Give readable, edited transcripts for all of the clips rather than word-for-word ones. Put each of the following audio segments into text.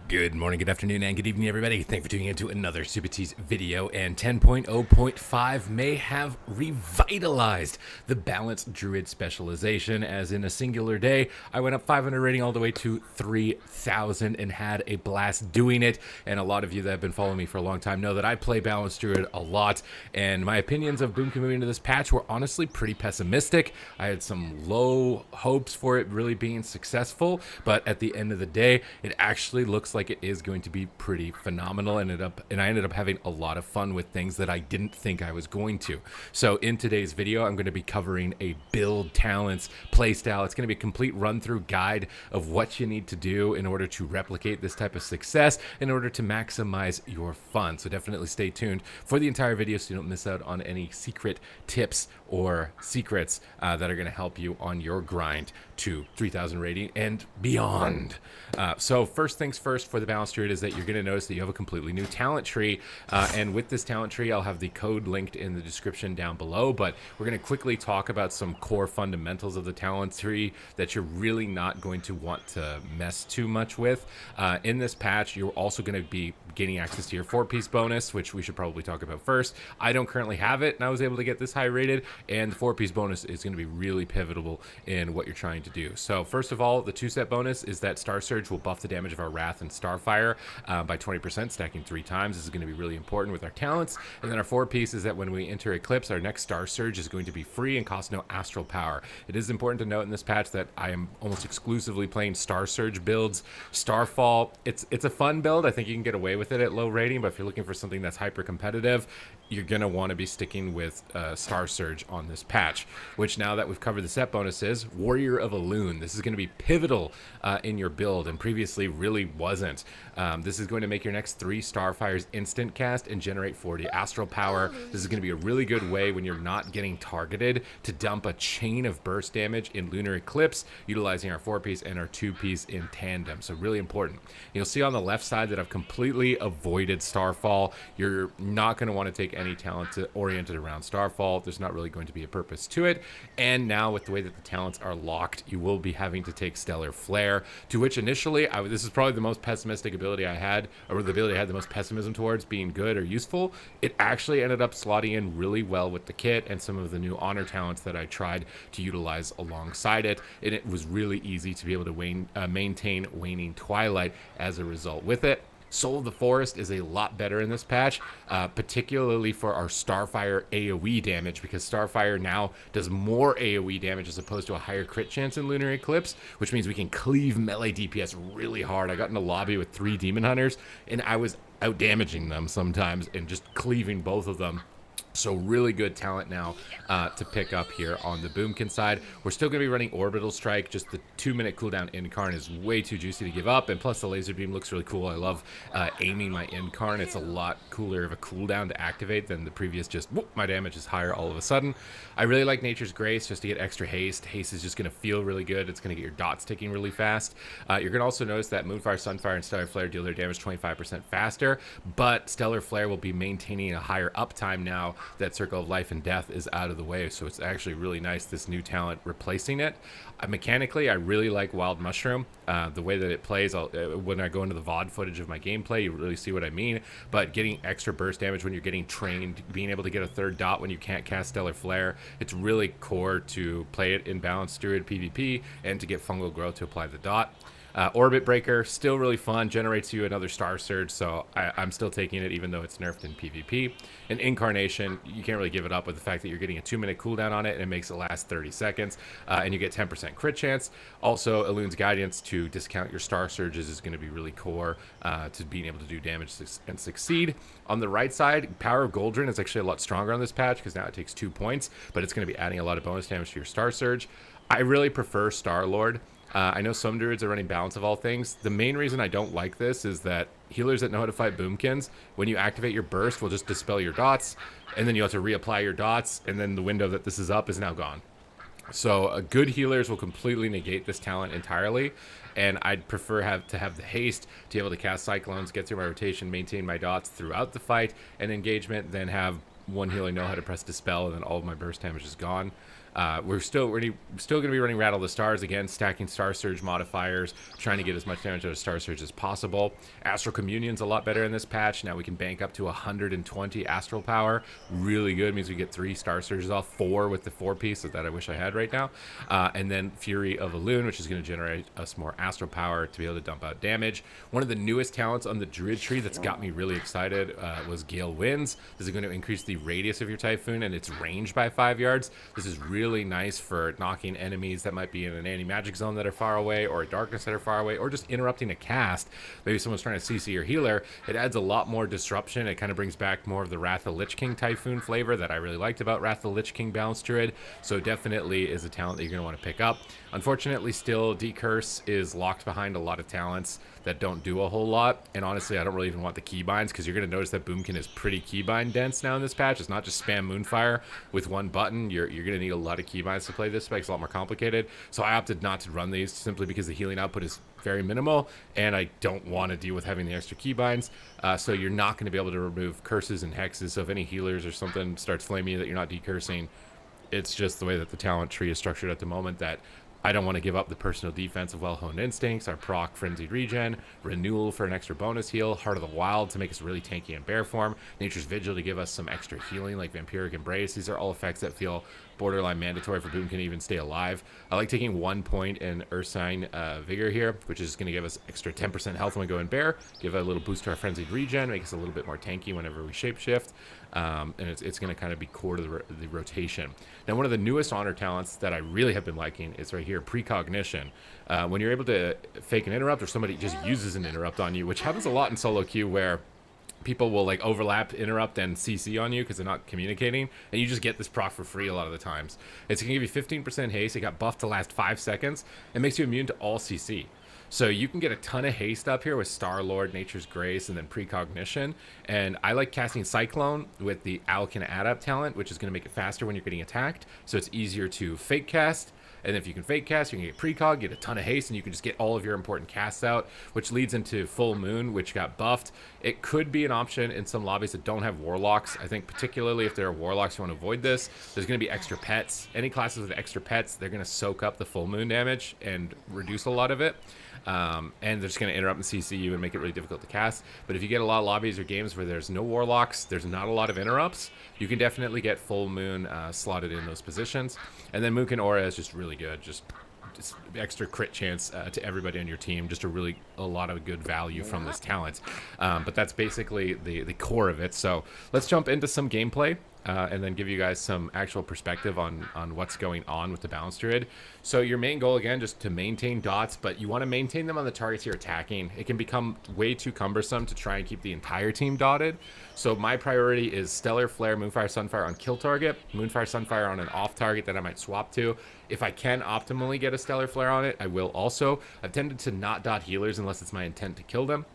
Good morning, good afternoon, and good evening, everybody. Thanks for tuning into another Supatease video. And 10.0.5 may have revitalized the Balanced Druid specialization, as in a singular day, I went up 500 rating all the way to 3,000 and had a blast doing it. And a lot of you that have been following me for a long time know that I play Balanced Druid a lot, and my opinions of Boomkin moving into this patch were honestly pretty pessimistic. I had some low hopes for it really being successful, but at the end of the day, it actually looks like it is going to be pretty phenomenal, and I ended up having a lot of fun with things that I didn't think I was going to. So in today's video, I'm going to be covering a build, talents, playstyle. It's going to be a complete run-through guide of what you need to do in order to replicate this type of success, in order to maximize your fun. So definitely stay tuned for the entire video so you don't miss out on any secret tips or secrets that are going to help you on your grind to 3,000 rating and beyond. So first things first for the Balanced Druid is that you're going to notice that you have a completely new talent tree, and with this talent tree I'll have the code linked in the description down below, but we're going to quickly talk about some core fundamentals of the talent tree that you're really not going to want to mess too much with. In this patch, you're also going to be gaining access to your 4-piece bonus, which we should probably talk about first. I don't currently have it, and I was able to get this high rated, and the 4-piece bonus is going to be really pivotal in what you're trying to do. So first of all, the 2-step bonus is that Star Surge will buff the damage of our Wrath and Starfire by 20%, stacking 3 times. This is going to be really important with our talents. And then our 4-piece is that when we enter Eclipse, our next Star Surge is going to be free and cost no astral power. It is important to note in this patch that I am almost exclusively playing Star Surge builds. Starfall, it's a fun build. I think you can get away with it at low rating, but if you're looking for something that's hyper competitive, you're going to want to be sticking with Star Surge on this patch, which now that we've covered the set bonuses, Warrior of Elune. This is going to be pivotal in your build, and previously really wasn't. This is going to make your next 3 Starfires instant cast and generate 40 astral power. This is going to be a really good way when you're not getting targeted to dump a chain of burst damage in Lunar Eclipse, utilizing our 4-piece and our 2-piece in tandem. So really important. You'll see on the left side that I've completely avoided Starfall. You're not going to want to take any talent oriented around Starfall. There's not really going to be a purpose to it. And now with the way that the talents are locked, you will be having to take Stellar Flare, to which initially, this is probably the most pessimistic ability I had, or the ability I had the most pessimism towards being good or useful. It actually ended up slotting in really well with the kit and some of the new honor talents that I tried to utilize alongside it, and it was really easy to be able to maintain Waning Twilight as a result with it. Soul of the Forest is a lot better in this patch, particularly for our Starfire AoE damage, because Starfire now does more AoE damage as opposed to a higher crit chance in Lunar Eclipse, which means we can cleave melee DPS really hard. I got in a lobby with 3 Demon Hunters, and I was out damaging them sometimes and just cleaving both of them. So really good talent now to pick up here on the Boomkin side. We're still going to be running Orbital Strike. Just the 2-minute cooldown Incarn is way too juicy to give up. And plus the laser beam looks really cool. I love aiming my Incarn. It's a lot cooler of a cooldown to activate than the previous just, whoop, my damage is higher all of a sudden. I really like Nature's Grace just to get extra haste. Haste is just going to feel really good. It's going to get your dots ticking really fast. You're going to also notice that Moonfire, Sunfire, and Stellar Flare deal their damage 25% faster. But Stellar Flare will be maintaining a higher uptime now that Circle of Life and Death is out of the way, so it's actually really nice, this new talent replacing it. Mechanically, I really like Wild Mushroom. The way that it plays, when I go into the VOD footage of my gameplay, you really see what I mean, but getting extra burst damage when you're getting trained, being able to get a 3rd dot when you can't cast Stellar Flare, it's really core to play it in Balanced Druid PvP and to get Fungal Growth to apply the dot. Orbit Breaker, still really fun, generates you another Star Surge, so I'm still taking it even though it's nerfed in PvP. And Incarnation, you can't really give it up with the fact that you're getting a 2-minute cooldown on it and it makes it last 30 seconds, and you get 10% crit chance. Also, Elune's Guidance to discount your Star Surges is going to be really core to being able to do damage and succeed. On the right side, Power of Goldrin is actually a lot stronger on this patch because now it takes 2 points, but it's going to be adding a lot of bonus damage to your Star Surge. I really prefer Star-Lord. I know some druids are running Balance of All Things. The main reason I don't like this is that healers that know how to fight Boomkins, when you activate your burst, will just dispel your dots, and then you have to reapply your dots, and then the window that this is up is now gone. So good healers will completely negate this talent entirely, and I'd prefer to have the haste to be able to cast Cyclones, get through my rotation, maintain my dots throughout the fight and engagement, than have one healer know how to press Dispel, and then all of my burst damage is gone. We're still going to be running Rattle the Stars again, stacking Star Surge modifiers, trying to get as much damage out of Star Surge as possible. Astral Communion's a lot better in this patch. Now we can bank up to 120 Astral Power. Really good. Means we get 3 Star Surges off, 4 with the 4-piece that I wish I had right now. And then Fury of Elune, which is going to generate us more Astral Power to be able to dump out damage. One of the newest talents on the Druid tree that's got me really excited was Gale Winds. This is going to increase the radius of your Typhoon and its range by 5 yards. This is really nice for knocking enemies that might be in an anti-magic zone that are far away, or a darkness that are far away, or just interrupting a cast. Maybe someone's trying to CC your healer. It adds a lot more disruption. It kind of brings back more of the Wrath of Lich King Typhoon flavor that I really liked about Wrath of Lich King Balanced Druid. So definitely is a talent that you're going to want to pick up. Unfortunately, still, Decurse is locked behind a lot of talents that don't do a whole lot. And honestly, I don't really even want the keybinds, because you're going to notice that Boomkin is pretty keybind dense now in this patch. It's not just spam Moonfire with one button. You're going to need a lot of keybinds to play this spec. It's a lot more complicated. So I opted not to run these simply because the healing output is very minimal, and I don't want to deal with having the extra keybinds. So you're not going to be able to remove curses and hexes. So if any healers or something starts flaming you that you're not decursing, it's just the way that the talent tree is structured at the moment that I don't want to give up the personal defense of Well-Honed Instincts, our proc Frenzied Regen, Renewal for an extra bonus heal, Heart of the Wild to make us really tanky in bear form, Nature's Vigil to give us some extra healing like Vampiric Embrace. These are all effects that feel borderline mandatory for Boomkin to even stay alive. I like taking 1 point in Ursine Vigor here, which is going to give us extra 10% health when we go in bear, give a little boost to our Frenzied Regen, make us a little bit more tanky whenever we shapeshift, and it's going to kind of be core to the rotation. Now, one of the newest honor talents that I really have been liking is right here, Precognition. When you're able to fake an interrupt, or somebody just uses an interrupt on you, which happens a lot in solo queue where people will like overlap, interrupt, and CC on you because they're not communicating, and you just get this proc for free a lot of the times. It's going to give you 15% haste. It got buffed to last 5 seconds. It makes you immune to all CC. So you can get a ton of haste up here with Star-Lord, Nature's Grace, and then Precognition. And I like casting Cyclone with the Owlkin Adept talent, which is going to make it faster when you're getting attacked. So it's easier to fake cast. And if you can fake cast, you can get precog, get a ton of haste, and you can just get all of your important casts out, which leads into Full Moon, which got buffed. It could be an option in some lobbies that don't have warlocks. I think particularly if there are warlocks, you want to avoid this. There's going to be extra pets. Any classes with extra pets, they're going to soak up the Full Moon damage and reduce a lot of it. And they're just going to interrupt and CC you and make it really difficult to cast. But if you get a lot of lobbies or games where there's no warlocks, there's not a lot of interrupts, you can definitely get Full Moon slotted in those positions. And then Moonkin Aura is just really good, just extra crit chance to everybody on your team, just a lot of good value from this talent. But that's basically the core of it. So let's jump into some gameplay. And then give you guys some actual perspective on what's going on with the Balanced Druid. So your main goal, again, just to maintain dots, but you want to maintain them on the targets you're attacking. It can become way too cumbersome to try and keep the entire team dotted. So my priority is Stellar Flare, Moonfire, Sunfire on kill target, Moonfire, Sunfire on an off target that I might swap to. If I can optimally get a Stellar Flare on it, I will also. I've tended to not dot healers unless it's my intent to kill them.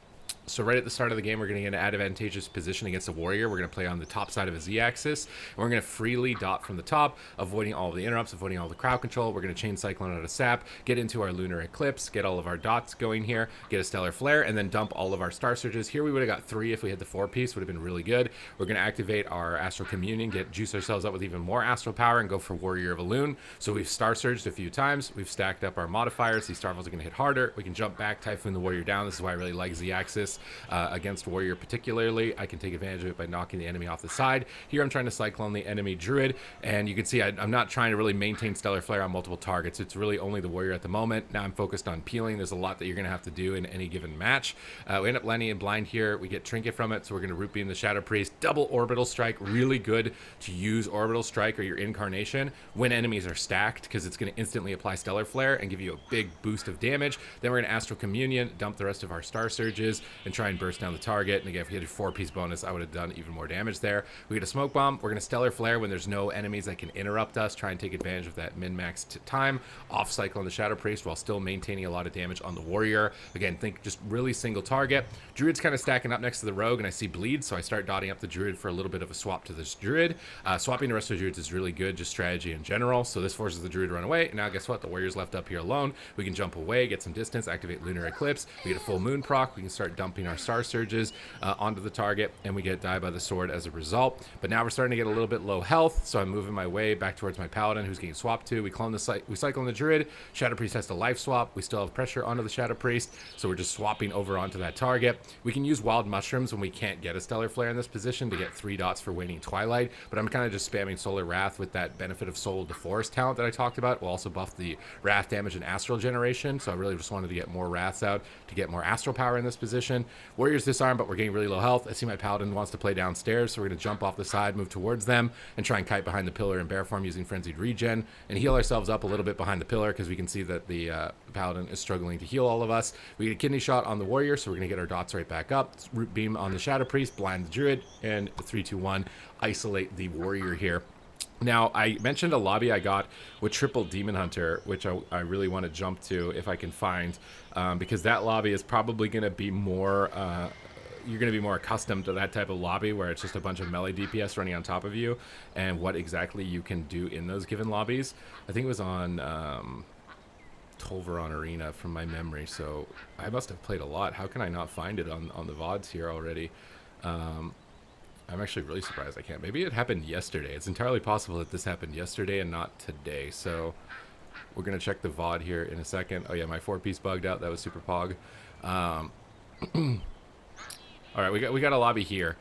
So right at the start of the game, we're going to get an advantageous position against a warrior. We're going to play on the top side of a Z-axis, and we're going to freely dot from the top, avoiding all of the interrupts, avoiding all the crowd control. We're going to chain Cyclone out of Sap, get into our Lunar Eclipse, get all of our dots going here, get a Stellar Flare, and then dump all of our Star Surges. Here we would have got 3 if we had the 4-piece, would have been really good. We're going to activate our Astral Communion, juice ourselves up with even more Astral Power, and go for Warrior of Elune. So we've Star Surged a few times. We've stacked up our modifiers. These Starfalls are going to hit harder. We can jump back, Typhoon the Warrior down. This is why I really like Z-axis against Warrior particularly. I can take advantage of it by knocking the enemy off the side. Here I'm trying to Cyclone the enemy Druid, and you can see I'm not trying to really maintain Stellar Flare on multiple targets. It's really only the Warrior at the moment. Now I'm focused on peeling. There's a lot that you're going to have to do in any given match. We end up landing in blind here. We get Trinket from it, so we're going to Root Beam the Shadow Priest. Double Orbital Strike. Really good to use Orbital Strike or your Incarnation when enemies are stacked, because it's going to instantly apply Stellar Flare and give you a big boost of damage. Then we're going to Astral Communion, dump the rest of our Star Surges, and try and burst down the target. And again, if we had a 4-piece bonus, I would have done even more damage there. We get a Smoke Bomb. We're going to Stellar Flare when there's no enemies that can interrupt us. Try and take advantage of that min-max time. Off Cyclone the Shadow Priest while still maintaining a lot of damage on the Warrior. Again, think just really single target. Druid's kind of stacking up next to the Rogue, and I see bleed, so I start dotting up the Druid for a little bit of a swap to this Druid. Swapping the rest of the Druids is really good, just strategy in general. So this forces the Druid to run away. And now guess what? The Warrior's left up here alone. We can jump away, get some distance, activate Lunar Eclipse. We get a Full Moon proc. We can start dumping dumping our Star Surges onto the target, and we get died by the sword as a result. But now we're starting to get a little bit low health, so I'm moving my way back towards my Paladin, who's getting swapped to. We cycle on the Druid. Shadow Priest has to life swap. We still have pressure onto the Shadow Priest, so we're just swapping over onto that target. We can use Wild Mushrooms when we can't get a Stellar Flare in this position to get 3 dots for Waning Twilight, but I'm kind of just spamming Solar Wrath with that Benefit of Soul to Forest talent that I talked about. We'll also buff the Wrath damage and Astral Generation, so I really just wanted to get more Wraths out to get more Astral power in this position. Warriors disarm, but we're getting really low health. I see my Paladin wants to play downstairs, so we're going to jump off the side, move towards them, and try and kite behind the pillar in bear form using Frenzied Regen, and heal ourselves up a little bit behind the pillar because we can see that the Paladin is struggling to heal all of us. We get a Kidney Shot on the Warrior, so we're going to get our dots right back up. Root Beam on the Shadow Priest, blind the Druid, and 3-2-1, isolate the Warrior here. Now, I mentioned a lobby I got with triple Demon Hunter, which I really want to jump to if I can find, because that lobby is probably going to be more, you're going to be more accustomed to that type of lobby where it's just a bunch of melee DPS running on top of you, and what exactly you can do in those given lobbies. I think it was on Tolveron Arena from my memory, so I must have played a lot. How can I not find it on the VODs here already? I'm actually really surprised I can't. Maybe it happened yesterday. It's entirely possible that this happened yesterday and not today. So we're going to check the VOD here in a second. Oh yeah, my 4-piece bugged out. That was super pog. All right, we got a lobby here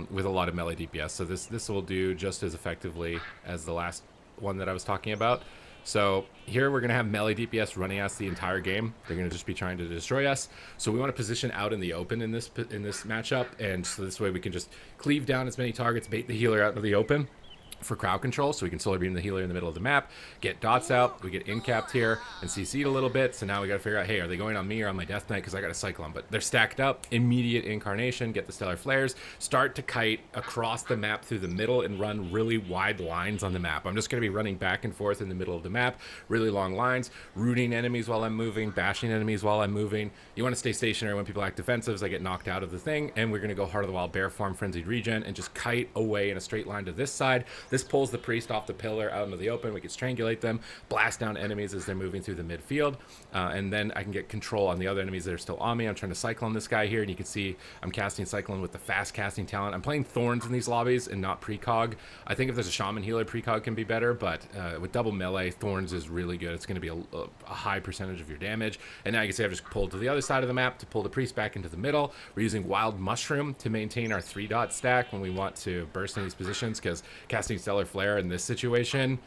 with a lot of melee DPS. So this will do just as effectively as the last one that I was talking about. So here we're going to have melee DPS running us the entire game. They're going to just be trying to destroy us. So we want to position out in the open in this matchup, and so this way we can just cleave down as many targets, bait the healer out into the open for crowd control, so we can solar beam the healer in the middle of the map, get dots out, we get in-capped here, and CC'd a little bit, so now we got to figure out, hey, are they going on me or on my Death Knight, because I got a Cyclone, but they're stacked up, immediate incarnation, get the Stellar Flares, start to kite across the map through the middle and run really wide lines on the map. I'm just going to be running back and forth in the middle of the map, really long lines, rooting enemies while I'm moving, bashing enemies while I'm moving. You want to stay stationary when people act defensives. I get knocked out of the thing, and we're going to go Heart of the Wild Bear form, Frenzied Regen, and just kite away in a straight line to this side. This pulls the priest off the pillar out into the open. We can strangulate them, blast down enemies as they're moving through the midfield, and then I can get control on the other enemies that are still on me. I'm trying to Cyclone this guy here, and you can see I'm casting Cyclone with the fast casting talent. I'm playing Thorns in these lobbies and not Precog. I think if there's a Shaman healer, Precog can be better, but with double melee, Thorns is really good. It's going to be a high percentage of your damage. And now you can see I've just pulled to the other side of the map to pull the priest back into the middle. We're using Wild Mushroom to maintain our 3-dot stack when we want to burst in these positions, because casting Stellar Flare in this situation,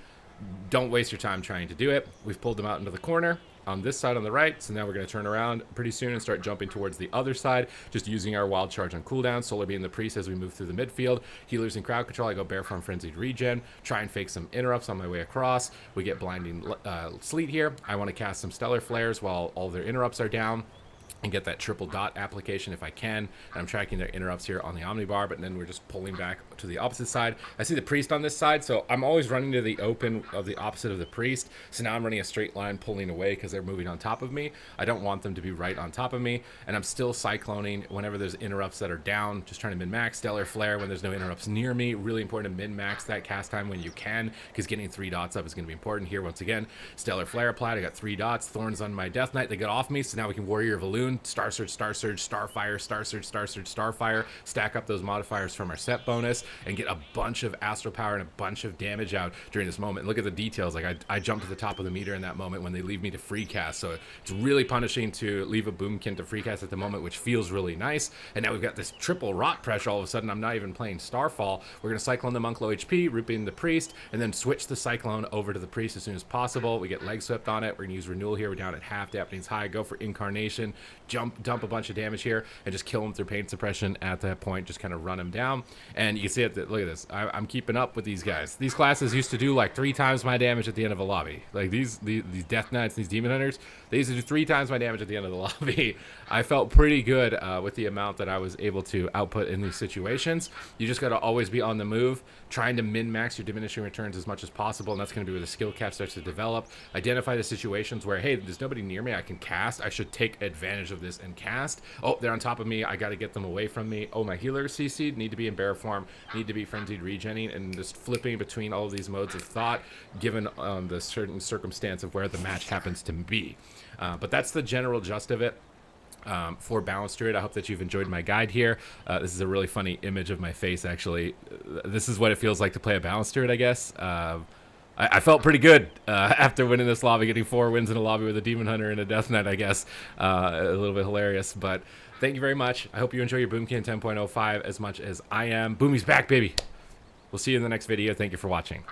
don't waste your time trying to do it. We've pulled them out into the corner on this side on the right, so now we're going to turn around pretty soon and start jumping towards the other side, just using our Wild Charge on cooldown, solar beam the priest as we move through the midfield. Healers in crowd control, I go bear form, Frenzied Regen, try and fake some interrupts on my way across. We get blinding sleet here. I want to cast some Stellar Flares while all their interrupts are down and get that triple dot application if I can. And I'm tracking their interrupts here on the Omnibar, but then we're just pulling back to the opposite side. I see the priest on this side, so I'm always running to the open of the opposite of the priest. So now I'm running a straight line pulling away because they're moving on top of me. I don't want them to be right on top of me, and I'm still cycloning whenever there's interrupts that are down, just trying to min-max. Stellar Flare when there's no interrupts near me. Really important to min-max that cast time when you can, because getting 3 dots up is going to be important here. Once again, Stellar Flare applied. I got 3 dots. Thorns on my Death Knight. They get off me, so now we can Warrior of Elune, Star Surge, Starfire, Star Surge, Starfire, stack up those modifiers from our set bonus, and get a bunch of Astral Power and a bunch of damage out during this moment. Look at the details. Like I jump to the top of the meter in that moment when they leave me to free cast, so it's really punishing to leave a Boomkin to free cast at the moment, which feels really nice. And now we've got this triple rot pressure. All of a sudden, I'm not even playing Starfall. We're going to Cyclone the Monk low HP, root beam the priest, and then switch the Cyclone over to the priest as soon as possible. We get leg swept on it. We're going to use Renewal here. We're down at half. Dappning's high. Go for Incarnation. Dump a bunch of damage here and just kill him through pain suppression at that point. Just kind of run him down. And you can see it. Look at this. I'm keeping up with these guys. These classes used to do like 3 times my damage at the end of a lobby. Like these Death Knights, these Demon Hunters, they used to do 3 times my damage at the end of the lobby. I felt pretty good with the amount that I was able to output in these situations. You just got to always be on the move, trying to min-max your diminishing returns as much as possible, and that's going to be where the skill cap starts to develop. Identify the situations where, hey, there's nobody near me I can cast. I should take advantage of this and cast. Oh, they're on top of me. I got to get them away from me. Oh, my healers CC'd, need to be in bear form, need to be frenzied regenning, and just flipping between all of these modes of thought, given the certain circumstance of where the match happens to be. But that's the general gist of it. for Balanced Druid. I hope that you've enjoyed my guide here. This is a really funny image of my face, actually. This is what it feels like to play a Balanced Druid, I guess. I felt pretty good after winning this lobby, getting 4 wins in a lobby with a Demon Hunter and a Death Knight, I guess. A little bit hilarious, but thank you very much. I hope you enjoy your Boomkin 10.05 as much as I am. Boomy's back, baby. We'll see you in the next video. Thank you for watching.